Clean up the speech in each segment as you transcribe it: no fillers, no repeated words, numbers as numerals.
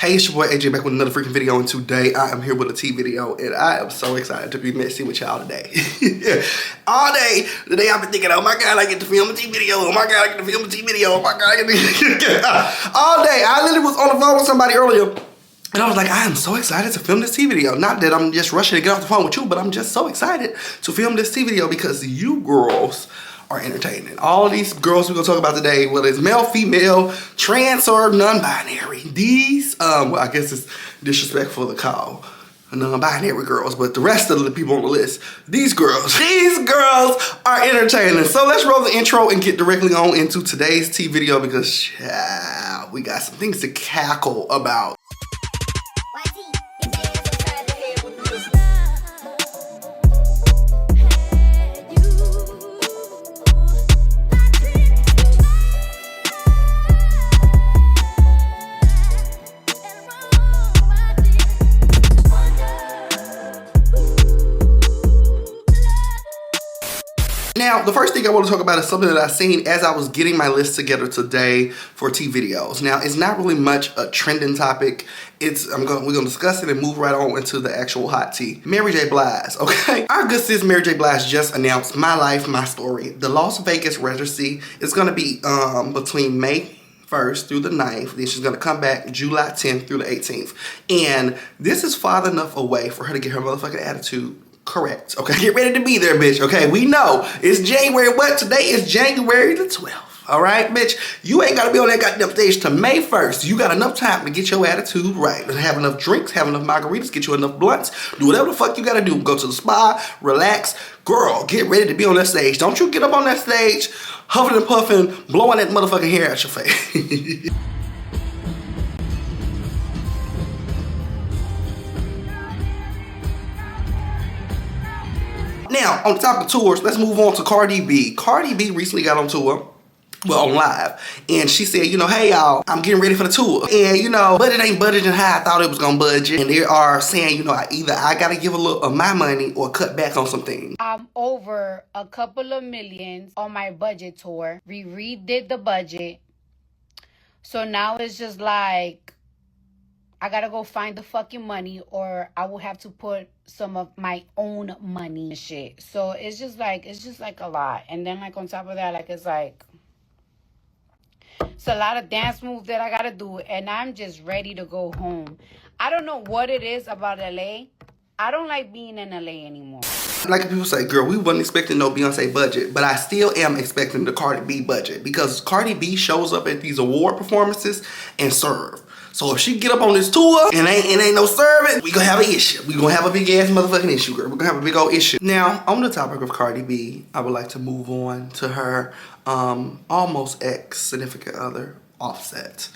Hey, it's your boy AJ back with another freaking video, and today I am here with a tea video, and I am so excited to be messy with y'all today. All day, today I've been thinking, oh my god, I get to film a tea video, oh my god, I get to film a tea video, oh my god, I get to all day. I literally was on the phone with somebody earlier, and I was like, I am so excited to film this tea video. Not that I'm just rushing to get off the phone with you, but I'm just so excited to film this tea video because you girls are entertaining. All of these girls we're gonna talk about today, whether it's male, female, trans, or non-binary, these, well, I guess it's disrespectful to call non-binary girls, but the rest of the people on the list, these girls are entertaining. So let's roll the intro and get directly on into today's tea video because, yeah, we got some things to cackle about. Now, the first thing I want to talk about is something that I seen as I was getting my list together today for tea videos. Now, it's not really much a trending topic. We're gonna discuss it and move right on into the actual hot tea. Mary J. Blige, okay? Our good sis Mary J. Blige just announced My Life, My Story. The Las Vegas residency is gonna be between May 1st through the 9th. Then she's gonna come back July 10th through the 18th. And this is far enough away for her to get her motherfucking attitude correct, okay? Get ready to be there, bitch, okay? We know it's January, what? Today is January the 12th, all right, bitch? You ain't gotta be on that goddamn stage till May 1st. You got enough time to get your attitude right. Have enough drinks, have enough margaritas, get you enough blunts, do whatever the fuck you gotta do. Go to the spa, relax. Girl, get ready to be on that stage. Don't you get up on that stage, huffing and puffing, blowing that motherfucking hair out your face. Now, on the topic of tours, let's move on to Cardi B. Cardi B recently got on tour, well, on live, and she said, you know, hey y'all, I'm getting ready for the tour. And you know, budget ain't budgeting how I thought it was gonna budget. And they are saying, you know, either I gotta give a little of my money or cut back on some things. I'm over a couple of millions on my budget tour. We redid the budget. So now it's just like, I gotta go find the fucking money or I will have to put some of my own money and shit. So it's just like a lot. And then like on top of that, like it's a lot of dance moves that I gotta do and I'm just ready to go home. I don't know what it is about LA. I don't like being in LA anymore. Like people say, girl, we wasn't expecting no Beyonce budget, but I still am expecting the Cardi B budget because Cardi B shows up at these award performances and serve. So if she get up on this tour and ain't no serving, we gonna have an issue. We gonna have a big ass motherfucking issue, girl. We gonna have a big old issue. Now, on the topic of Cardi B, I would like to move on to her almost ex-significant other, Offset.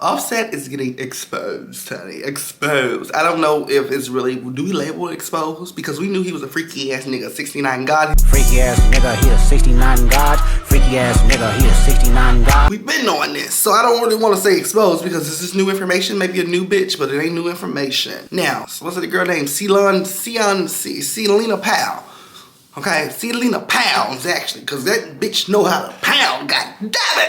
Offset is getting exposed, honey. Exposed. I don't know if it's really, do we label it exposed? Because we knew he was a freaky ass nigga, 69 God. Freaky ass nigga, he a 69 God. Freaky ass nigga, he a 69 God. We've been on this, so I don't really want to say exposed because this is new information, maybe a new bitch, but it ain't new information. Now, so what's the girl named Celina Powell. Okay, Celina Pounds, actually, because that bitch know how to pound, god damn it!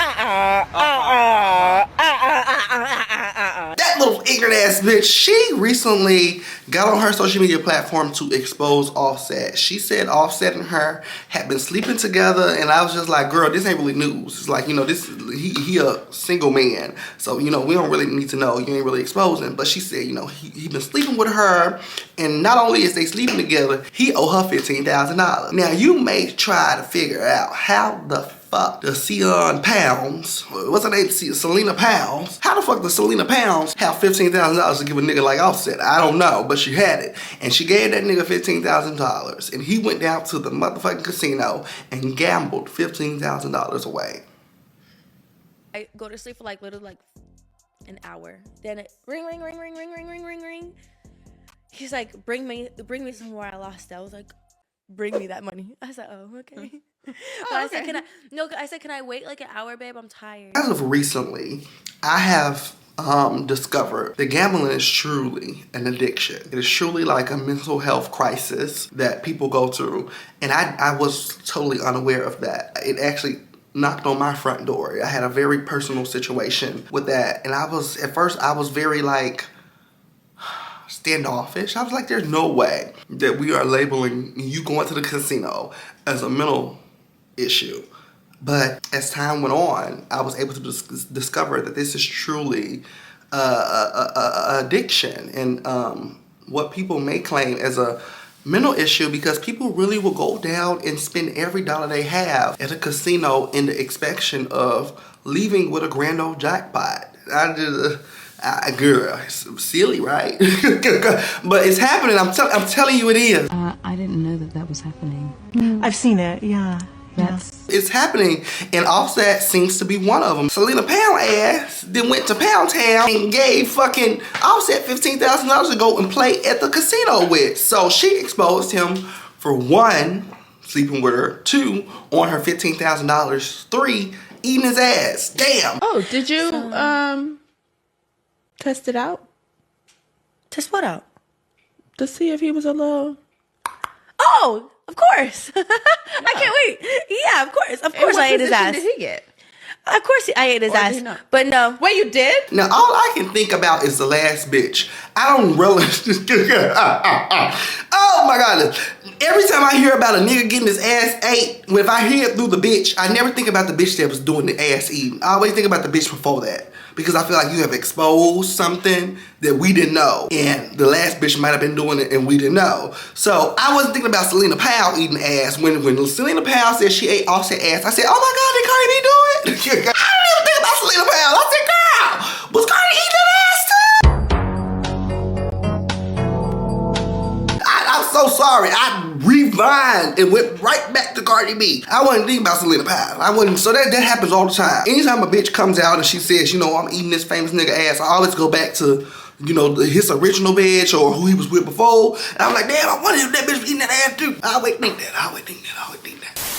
That little ignorant ass bitch, she recently got on her social media platform to expose Offset. She said Offset and her had been sleeping together, and I was just like, girl, this ain't really news. It's like, you know, he a single man, so, you know, we don't really need to know. You ain't really exposing. But she said, you know, he been sleeping with her, and not only is they sleeping together, he owe her $15,000. Now, you may try to figure out how the fuck does Celina Pounds, what's her name, Celina Pounds, how the fuck does Celina Pounds have $15,000 to give a nigga like Offset? I don't know, but she had it. And she gave that nigga $15,000. And he went down to the motherfucking casino and gambled $15,000 away. I go to sleep for like literally like an hour. Then it ring, ring, ring, ring, ring, ring, ring, ring, ring. He's like, bring me somewhere I lost it. I was like, bring me that money. I said, oh, okay. But I said, can I wait like an hour, babe? I'm tired. As of recently, I have discovered that gambling is truly an addiction. It is truly like a mental health crisis that people go through. And I was totally unaware of that. It actually knocked on my front door. I had a very personal situation with that. And at first I was very like standoffish. I was like, there's no way that we are labeling you going to the casino as a mental issue. But as time went on, I was able to discover that this is truly a addiction, and what people may claim as a mental issue, because people really will go down and spend every dollar they have at a casino in the expectation of leaving with a grand old jackpot. Girl, it's silly, right? But it's happening. I'm telling you, it is. I didn't know that was happening. I've seen it, yeah. It's happening, and Offset seems to be one of them. Celina Powell ass then went to Pound Town and gave fucking Offset $15,000 to go and play at the casino with. So she exposed him for 1, sleeping with her, 2, on her $15,000, 3, eating his ass. Damn. Oh, did you test it out? Test what out? To see if he was a little... Oh, of course. I can't wait. Yeah, of course. Of course I ate his ass. What position did he get? Of course I ate his ass. But no. Wait, you did? Now, all I can think about is the last bitch. I don't relish this. Oh my God. Every time I hear about a nigga getting his ass ate, if I hear it through the bitch, I never think about the bitch that was doing the ass eating. I always think about the bitch before that. Because I feel like you have exposed something that we didn't know. And the last bitch might have been doing it and we didn't know. So I wasn't thinking about Celina Powell eating ass. When Celina Powell said she ate Offset ass, I said, oh my God, did Cardi B do it? I didn't even think about Celina Powell. I said, girl, was Cardi eating that ass too? I'm so sorry. I rewind and went right back to Cardi B. I wasn't thinking about Celina Powell. I wasn't. So that happens all the time. Anytime a bitch comes out and she says, you know, I'm eating this famous nigga ass, I always go back to, you know, his original bitch or who he was with before. And I'm like, damn, I wonder if that bitch was eating that ass too. I always think that.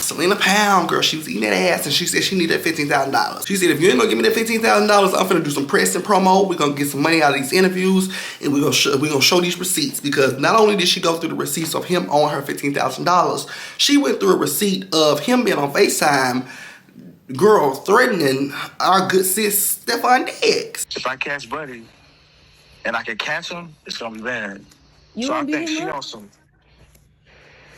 Celina Powell, girl, she was eating that ass and she said she needed $15,000. She said, if you ain't gonna give me that $15,000, I'm finna do some press and promo. We're gonna get some money out of these interviews and we're gonna show these receipts, because not only did she go through the receipts of him owing her $15,000, she went through a receipt of him being on FaceTime, girl, threatening our good sis Stefan Diggs. If I catch Buddy and I can catch him, it's gonna be bad. You so I gonna think beat she him up? on some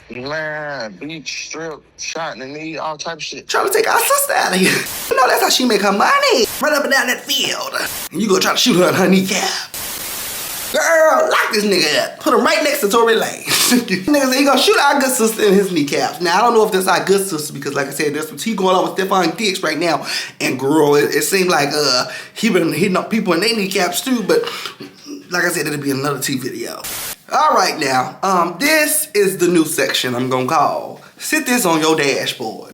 beach, strip, shot in the knee, all type of shit. Trying to take our sister out of here. You know, that's how she make her money. Run up and down that field. And you go try to shoot her in her kneecap. Girl, lock this nigga up. Put him right next to Tory Lane. Nigga said he gonna shoot our good sister in his kneecaps. Now, I don't know if that's our good sister, because like I said, there's some tea going on with Stefan Diggs right now. And girl, it seemed like he been hitting up people in their kneecaps too, but like I said, it'll be another tea video. All right now, this is the new section I'm gonna call Sit This on Your Dashboard.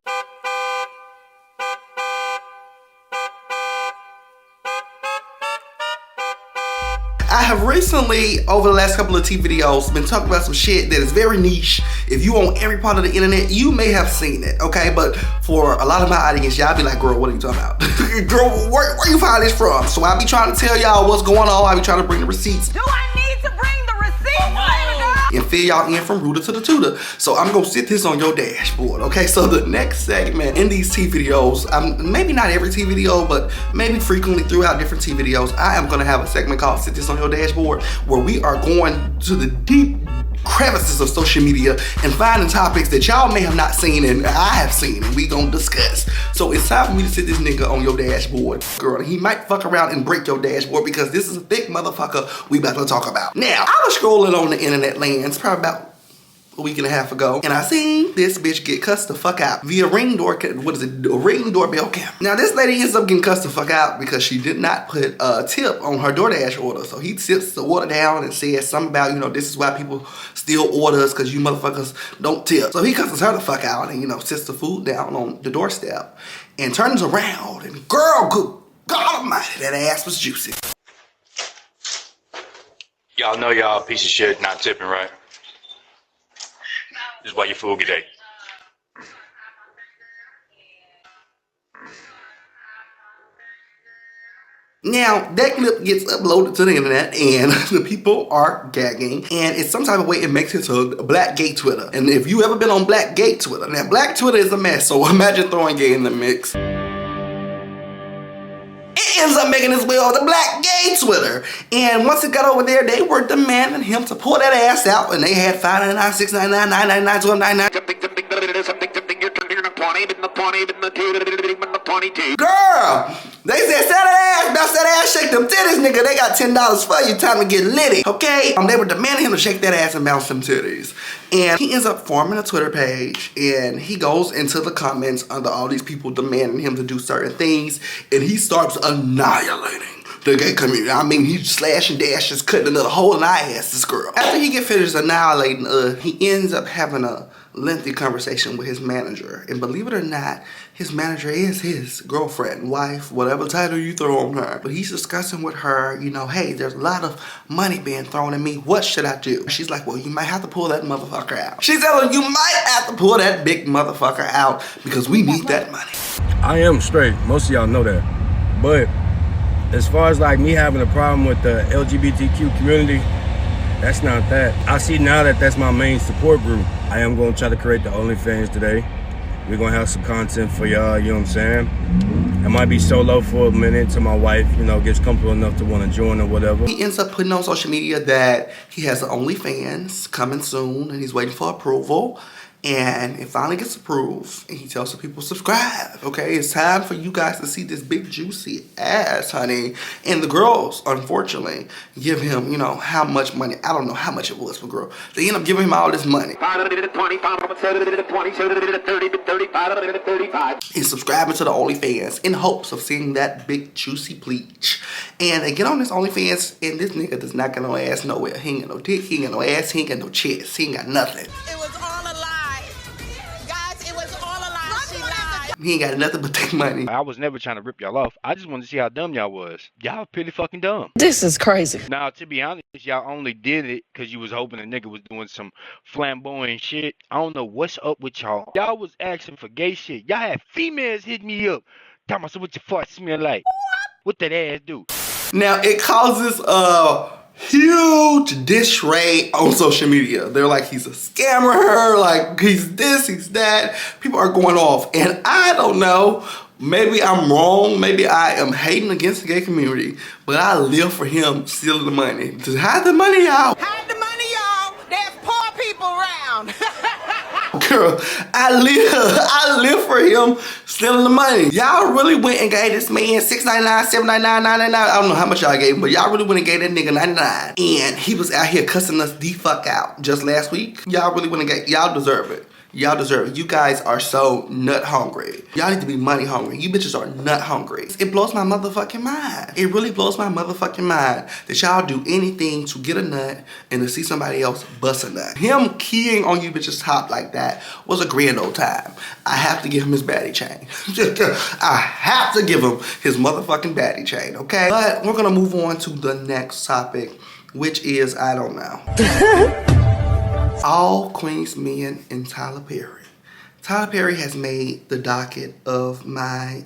I have recently, over the last couple of TV videos, been talking about some shit that is very niche. If you on every part of the internet, you may have seen it, okay? But for a lot of my audience, y'all be like, girl, what are you talking about? Girl, where you find this from? So I be trying to tell y'all what's going on. I be trying to bring the receipts. Do I need to bring the receipts, baby girl? And fill y'all in from rooter to the tutor. So I'm gonna sit this on your dashboard, okay? So the next segment in these TV videos, maybe not every TV video, but maybe frequently throughout different TV videos, I am gonna have a segment called Sit This on Your Dashboard, where we are going to the deep crevices of social media and finding topics that y'all may have not seen and I have seen, and we gonna discuss. So it's time for me to sit this nigga on your dashboard, girl. He might fuck around and break your dashboard, because this is a thick motherfucker we about to talk about. Now, I was scrolling on the internet lands probably about a week and a half ago, and I seen this bitch get cussed the fuck out via ring doorbell cam. Now this lady ends up getting cussed the fuck out because she did not put a tip on her DoorDash order. So he tips the order down and says something about, you know, this is why people steal orders, because you motherfuckers don't tip. So he cusses her the fuck out and, you know, sits the food down on the doorstep and turns around, and girl, good God almighty, that ass was juicy. Y'all know y'all a piece of shit not tipping, right? This is why your food get ate. Now, that clip gets uploaded to the internet and the people are gagging, and in some type of way it makes it to Black Gay Twitter. And if you ever been on Black Gay Twitter, now Black Twitter is a mess, so imagine throwing gay in the mix. It ends up making its way over to Black Gay Twitter. And once it got over there, they were demanding him to pull that ass out, and they had $5.99, $6.99, $9.99, $12.99. Girl, they said, sell that ass, bounce that ass, shake them titties, nigga. They got $10 for you, time to get litty, okay? They were demanding him to shake that ass and bounce them titties. And he ends up forming a Twitter page, and he goes into the comments under all these people demanding him to do certain things, and he starts annihilating the gay community. I mean, he's slashing dashes, cutting another hole in the ass, this girl. After he get finished annihilating, he ends up having a lengthy conversation with his manager. And believe it or not, his manager is his girlfriend, wife, whatever title you throw on her. But he's discussing with her, you know, hey, there's a lot of money being thrown at me. What should I do? She's like, well, you might have to pull that motherfucker out. She's telling him, you might have to pull that big motherfucker out because we need that money. I am straight. Most of y'all know that. But as far as like me having a problem with the LGBTQ community, that's not that. I see now that that's my main support group. I am going to try to create the OnlyFans today. We're going to have some content for y'all, you know what I'm saying? I might be solo for a minute till my wife, you know, gets comfortable enough to want to join or whatever. He ends up putting on social media that he has an OnlyFans coming soon and he's waiting for approval. And it finally gets approved, and he tells the people, subscribe, okay? It's time for you guys to see this big, juicy ass, honey. And the girls, unfortunately, give him, you know, how much money. I don't know how much it was for girl. They end up giving him all this money. He's subscribing to the OnlyFans in hopes of seeing that big, juicy bleach. And they get on this OnlyFans, and this nigga does not get no ass nowhere. He ain't got no dick, he ain't got no ass, he ain't got no chest, he ain't got nothing. He ain't got nothing but that money. I was never trying to rip y'all off. I just wanted to see how dumb y'all was. Y'all pretty fucking dumb. This is crazy. Now, to be honest, y'all only did it because you was hoping a nigga was doing some flamboyant shit. I don't know what's up with y'all. Y'all was asking for gay shit. Y'all had females hit me up. Talking about what your fart smell like. What that ass do? Now, it causes huge disarray on social media. They're like, he's a scammer, like he's this, he's that. People are going off, and I don't know, maybe I'm wrong, maybe I am hating against the gay community, but I live for him stealing the money. Just hide the money out. Hide the money, y'all. There's poor people around. Girl, I live for him stealing the money. Y'all really went and gave this man $6.99, $7.99, $9.99. I don't know how much y'all gave him, but y'all really went and gave that nigga $99. And he was out here cussing us the fuck out just last week. Y'all really went and gave, y'all deserve it. Y'all deserve it. You guys are so nut hungry. Y'all need to be money hungry. You bitches are nut hungry. It blows my motherfucking mind. It really blows my motherfucking mind that y'all do anything to get a nut and to see somebody else bust a nut. Him keying on you bitches' top like that was a grand old time. I have to give him his baddie chain. I have to give him his motherfucking baddie chain, okay? But we're gonna move on to the next topic, which is, I don't know. All Queens Men and Tyler Perry. Tyler Perry has made the docket of my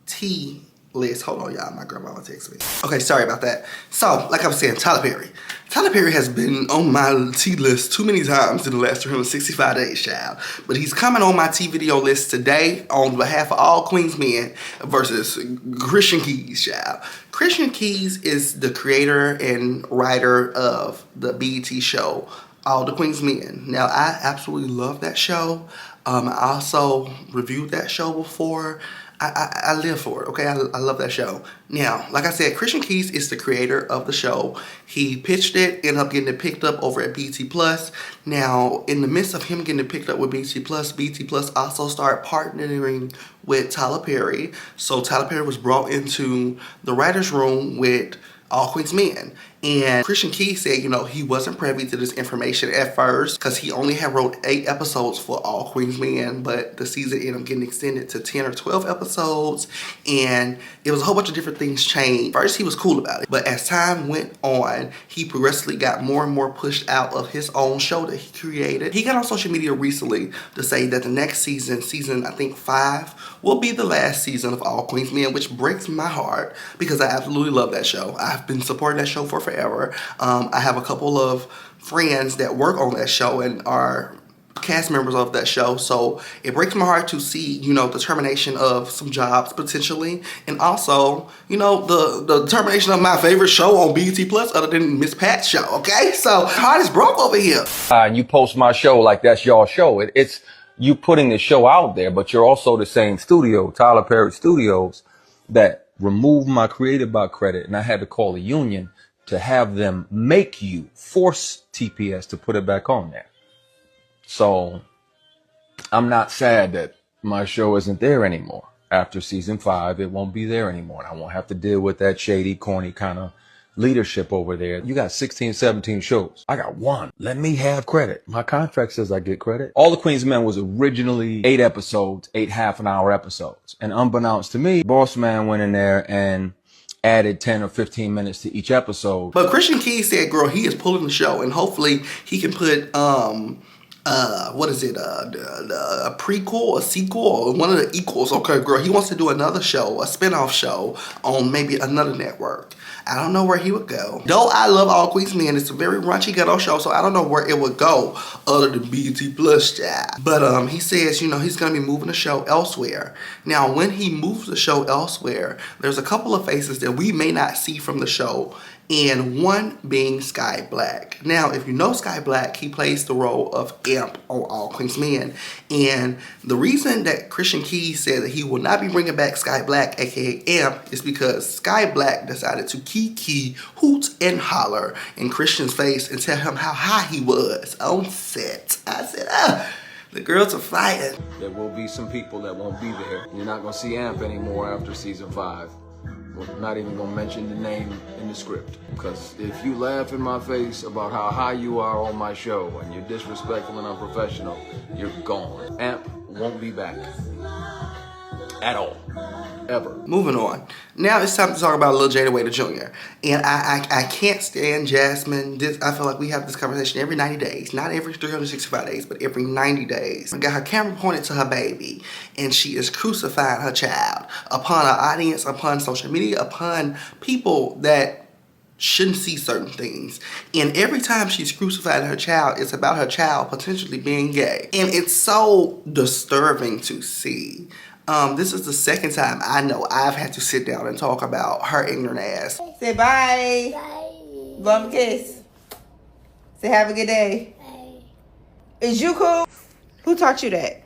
tea list. Hold on, y'all. My grandma texted me. Okay, sorry about that. So, like I was saying, Tyler Perry. Tyler Perry has been on my tea list too many times in the last 365 days, child. But he's coming on my tea video list today on behalf of All Queens Men versus Christian Keys, child. Christian Keys is the creator and writer of the BET show, All the Queens Men. Now, I absolutely love that show. I also reviewed that show before. I live for it, okay? I love that show. Now, like I said, Christian Keys is the creator of the show. He pitched it, ended up getting it picked up over at BT Plus. Now, in the midst of him getting it picked up with BT Plus also started partnering with Tyler Perry. So Tyler Perry was brought into the writer's room with All Queens Men. And Christian Key said, you know, he wasn't privy to this information at first because he only had wrote 8 episodes for All Queens Men, but the season ended up getting extended to 10 or 12 episodes, and it was a whole bunch of different things changed. First, he was cool about it, but as time went on, he progressively got more and more pushed out of his own show that he created. He got on social media recently to say that the next season I think 5, will be the last season of All Queens Men, which breaks my heart because I absolutely love that show. I've been supporting that show for forever. I have a couple of friends that work on that show and are cast members of that show, so it breaks my heart to see, you know, the termination of some jobs potentially, and also, you know, the termination of my favorite show on BET Plus other than Miss Pat's show, okay? So heart is broke over here. And you post my show like that's your show. It's you putting the show out there, but you're also the same studio, Tyler Perry Studios, that removed my Created by credit, and I had to call a union to have them make you force TPS to put it back on there. So I'm not sad that my show isn't there anymore. After season 5, it won't be there anymore. And I won't have to deal with that shady, corny kind of leadership over there. You got 16, 17 shows. I got 1. Let me have credit. My contract says I get credit. All the Queens Men was originally 8 episodes, 8 half-an-hour episodes. And unbeknownst to me, Boss Man went in there and added 10 or 15 minutes to each episode. But Christian Key said, girl, he is pulling the show, and hopefully he can put what is it, a prequel, a sequel, or one of the equals. Okay, girl, he wants to do another show, a spinoff show on maybe another network. I don't know where he would go. Though I love All Queens Men, it's a very raunchy ghetto show, so I don't know where it would go other than BET Plus, child. But he says, you know, he's going to be moving the show elsewhere. Now, when he moves the show elsewhere, there's a couple of faces that we may not see from the show, and one being Skyh Black. Now, if you know Skyh Black, he plays the role of Amp on All Queens Men. And the reason that Christian Key said that he will not be bringing back Skyh Black, aka Amp, is because Skyh Black decided to kiki, hoot, and holler in Christian's face and tell him how high he was on set. I said, the girls are fighting. There will be some people that won't be there. You're not going to see Amp anymore after season 5. We're not even going to mention the name in the script. Because if you laugh in my face about how high you are on my show and you're disrespectful and unprofessional, you're gone. Amp won't be back. At all. Ever. Moving on. Now it's time to talk about Lil Jada Waiter Jr. And I can't stand Jasmine. I feel like we have this conversation every 90 days. Not every 365 days, but every 90 days. I got her camera pointed to her baby, and she is crucifying her child upon her audience, upon social media, upon people that shouldn't see certain things. And every time she's crucifying her child, it's about her child potentially being gay. And it's so disturbing to see. This is the second time I know I've had to sit down and talk about her ignorant ass. Say bye. Bye. Bum kiss. Say have a good day. Bye. Is you cool? Who taught you that?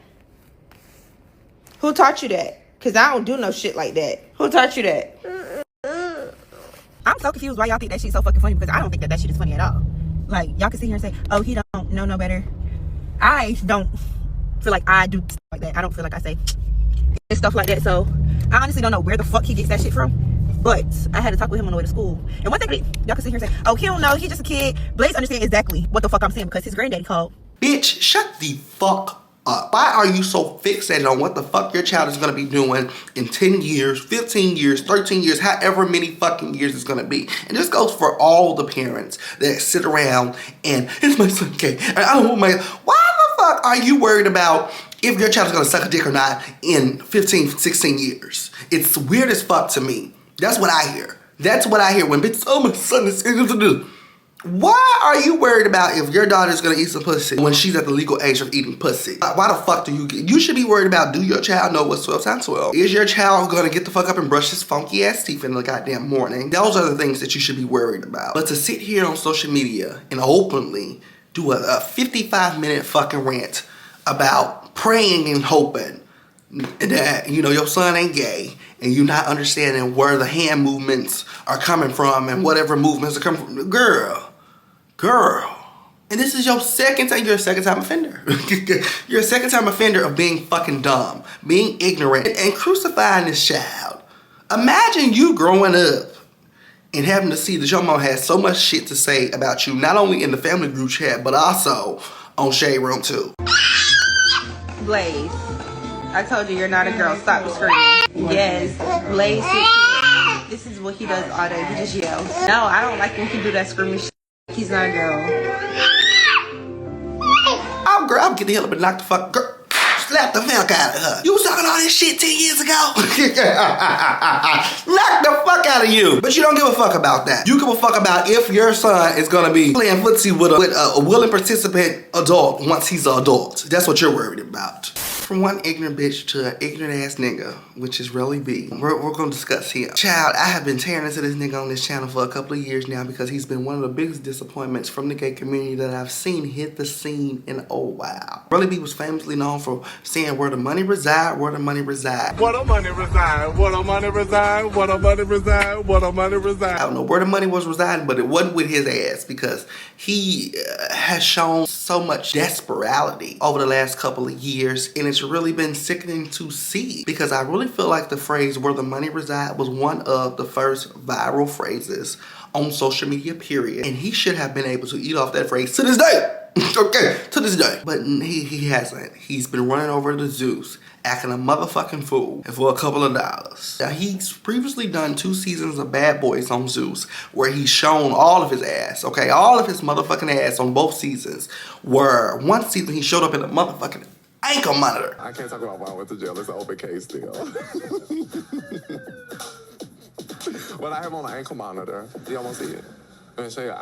Who taught you that? Because I don't do no shit like that. Who taught you that? I'm so confused why y'all think that shit's so fucking funny, because I don't think that shit is funny at all. Like, y'all can sit here and say, oh, he don't know no better. I don't feel like I do stuff like that. I don't feel like I say and stuff like that. So I honestly don't know where the fuck he gets that shit from. But I had to talk with him on the way to school. And one thing, y'all can sit here and say, oh, he don't know, he's just a kid. Blaze understand exactly what the fuck I'm saying, because his granddaddy called. Bitch, shut the fuck up. Why are you so fixated on what the fuck your child is gonna be doing in 10 years, 15 years, 13 years, however many fucking years it's gonna be? And this goes for all the parents that sit around and, it's my son gay, and I don't want my, why the fuck are you worried about if your child is gonna suck a dick or not in 15, 16 years? It's weird as fuck to me. That's what I hear. That's what I hear when bitches, oh, my son is going to do. Why are you worried about if your daughter's gonna eat some pussy when she's at the legal age of eating pussy? Why the fuck do you should be worried about, do your child know what's 12 times 12? Is your child gonna get the fuck up and brush his funky ass teeth in the goddamn morning? Those are the things that you should be worried about. But to sit here on social media and openly do a 55-minute fucking rant about praying and hoping that, you know, your son ain't gay, and you not understanding where the hand movements are coming from and whatever movements are coming from. Girl. And this is your second time, you're a second time offender. You're a second time offender of being fucking dumb, being ignorant, and crucifying this child. Imagine you growing up and having to see that your mom has so much shit to say about you, not only in the family group chat, but also on Shade Room too. Blaze, I told you you're not a girl. Stop screaming. Yes, Blaze. This is what he does all day. He just yells. No, I don't like when he do that screaming shit. He's not a girl. Oh, girl, I'm getting the hell up and knock the fuck. Girl, slap the fuck out of her. You was talking all this shit 10 years ago. Knock the fuck out of you. But you don't give a fuck about that. You give a fuck about if your son is gonna be playing footsie with a willing participant adult once he's an adult. That's what you're worried about. From one ignorant bitch to an ignorant ass nigga, which is really B. We're gonna discuss him. Child, I have been tearing into this nigga on this channel for a couple of years now because he's been one of the biggest disappointments from the gay community that I've seen hit the scene in a while. Really B was famously known for saying where the money reside, where the money reside. Where the money reside, where the money reside, where the money reside, where the money reside. I don't know where the money was residing, but it wasn't with his ass because he has shown so much desperation over the last couple of years, and it's really been sickening to see because I really feel like the phrase where the money reside was one of the first viral phrases on social media, period. And he should have been able to eat off that phrase to this day. Okay, to this day. But he hasn't. He's been running over to Zeus, acting a motherfucking fool for a couple of dollars. Now, he's previously done 2 seasons of Bad Boys on Zeus, where he's shown all of his ass, okay? All of his motherfucking ass on both seasons, where one season he showed up in a motherfucking ankle monitor. I can't talk about why I went to jail. It's an open case still. Well, I have him on an ankle monitor. You almost see it. Let me show you.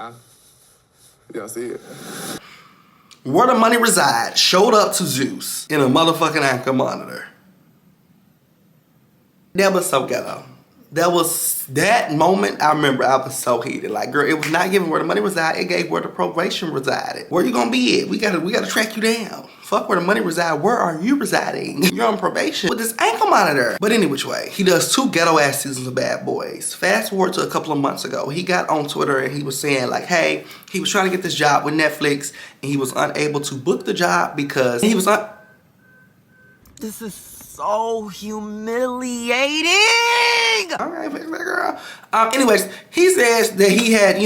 Y'all see it. Where the money resides showed up to Zeus in a motherfucking ankle monitor. That was so ghetto. That moment, I remember I was so heated. Like, girl, it was not giving where the money resided, it gave where the probation resided. Where you gonna be at? We gotta track you down. Fuck where the money reside. Where are you residing? You're on probation with this ankle monitor. But any which way, he does 2 ghetto ass seasons of Bad Boys. Fast forward to a couple of months ago, he got on Twitter and he was saying like, hey, he was trying to get this job with Netflix and he was unable to book the job because he was This is so humiliating. All right, girl. Anyways, he says that he had,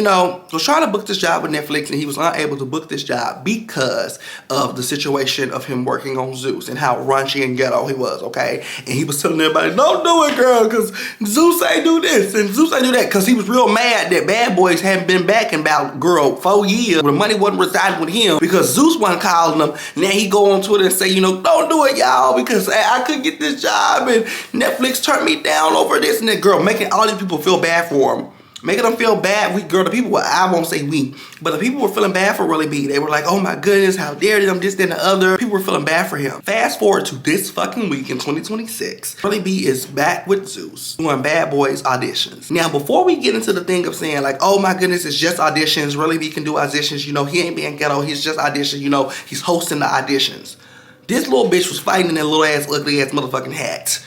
was trying to book this job with Netflix and he was unable to book this job because of the situation of him working on Zeus and how raunchy and ghetto he was, okay? And he was telling everybody, don't do it, girl, because Zeus ain't do this and Zeus ain't do that, because he was real mad that Bad Boys hadn't been back in about, 4 years. The money wasn't residing with him because Zeus wasn't calling him. Now he go on Twitter and say, don't do it, y'all, because I couldn't get this job and Netflix turned me down over this and that. Girl, making all these people feel bad for him. Making them feel bad. The people, I won't say we, but the people were feeling bad for Really B. They were like, oh my goodness, how dare them, this, that, and the other. People were feeling bad for him. Fast forward to this fucking week in 2026. Really B is back with Zeus doing Bad Boys auditions. Now, before we get into the thing of saying like, oh my goodness, it's just auditions. Really B can do auditions. He ain't being ghetto. He's just auditions. He's hosting the auditions. This little bitch was fighting in that little ass, ugly ass motherfucking hat.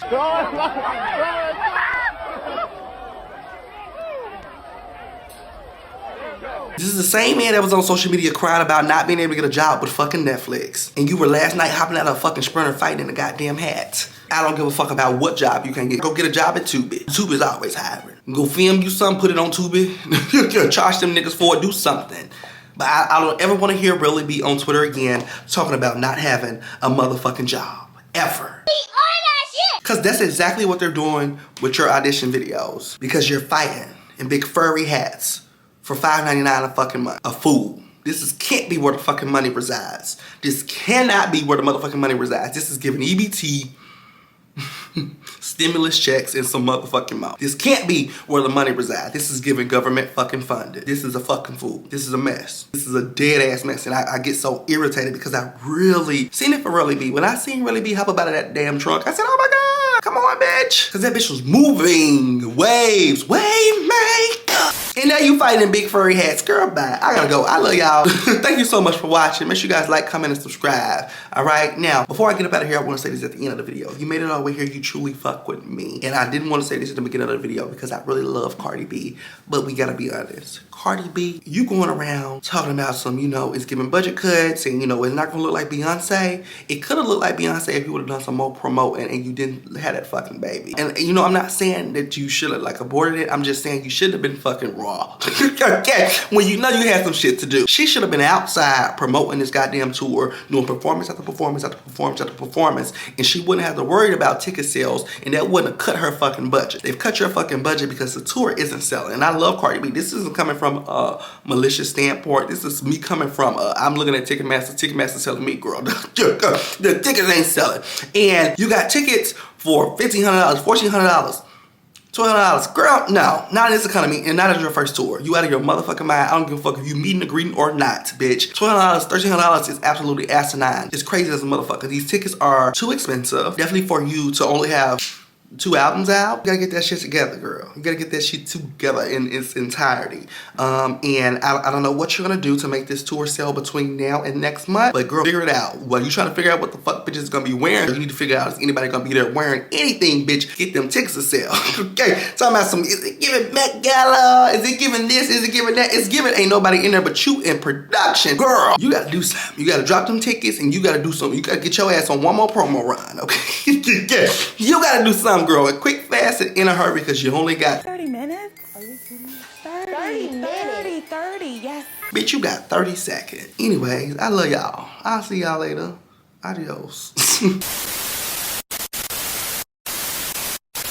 This is the same man that was on social media crying about not being able to get a job with fucking Netflix. And you were last night hopping out of a fucking Sprinter fighting in a goddamn hat. I don't give a fuck about what job you can get. Go get a job at Tubi. Tubi's always hiring. Go film you something, put it on Tubi. Charge them niggas for it, do something. But I don't ever want to hear Really B on Twitter again talking about not having a motherfucking job. Ever. Because that's exactly what they're doing with your audition videos. Because you're fighting in big furry hats for $5.99 a fucking month. A fool. This can't be where the fucking money resides. This cannot be where the motherfucking money resides. This is giving EBT stimulus checks and some motherfucking mouth. This can't be where the money resides. This is giving government fucking funded. This is a fucking fool. This is a mess. This is a dead ass mess. And I get so irritated because I really seen it for Really B. When I seen Really B hop up out of that damn trunk, I said, oh my God, come on, bitch. Because that bitch was moving. Waves. Wave maker. And now you fighting in big furry hats. Girl, bye. I gotta go. I love y'all. Thank you so much for watching. Make sure you guys like, comment, and subscribe. Alright, now, before I get up out of here, I want to say this at the end of the video. You made it all the way here, you truly fuck with me. And I didn't want to say this at the beginning of the video because I really love Cardi B. But we gotta be honest. Cardi B, you going around talking about some, it's giving budget cuts and, it's not gonna look like Beyonce. It could have looked like Beyonce if you would have done some more promoting and you didn't have that fucking baby. And, I'm not saying that you should have, aborted it. I'm just saying you should have been fucking raw. Okay? When you know you had some shit to do. She should have been outside promoting this goddamn tour, doing performance after performance after performance after performance, and she wouldn't have to worry about ticket sales, and that wouldn't have cut her fucking budget. They've cut your fucking budget because the tour isn't selling. And I love Cardi B. This isn't coming from a malicious standpoint. This is me coming from I'm looking at Ticketmaster. Ticketmaster telling me, girl, the tickets ain't selling. And you got tickets for $1,500, $1,400. $1,200, girl, no, not in this economy and not as your first tour. You out of your motherfucking mind. I don't give a fuck if you meeting and greeting or not, bitch. $1,200, $1,300 is absolutely asinine. It's crazy as a motherfucker. These tickets are too expensive. Definitely for you to only have 2 albums out. You gotta get that shit together, girl. You gotta get that shit together in its entirety. And I don't know what you're gonna do to make this tour sell between now and next month, but girl, figure it out. Well, you trying to figure out what the fuck bitches is gonna be wearing. You need to figure out is anybody gonna be there wearing anything, bitch. Get them tickets to sell. Okay, talking about is it giving Met Gala? Is it giving this? Is it giving that? It's giving ain't nobody in there but you in production. Girl, you gotta do something. You gotta drop them tickets and you gotta do something. You gotta get your ass on one more promo run, okay? You gotta do something, girl. A quick, fast, and in a hurry because you only got 30 minutes? Are you kidding me? 30, yes. Bitch, you got 30 seconds. Anyways, I love y'all. I'll see y'all later. Adios.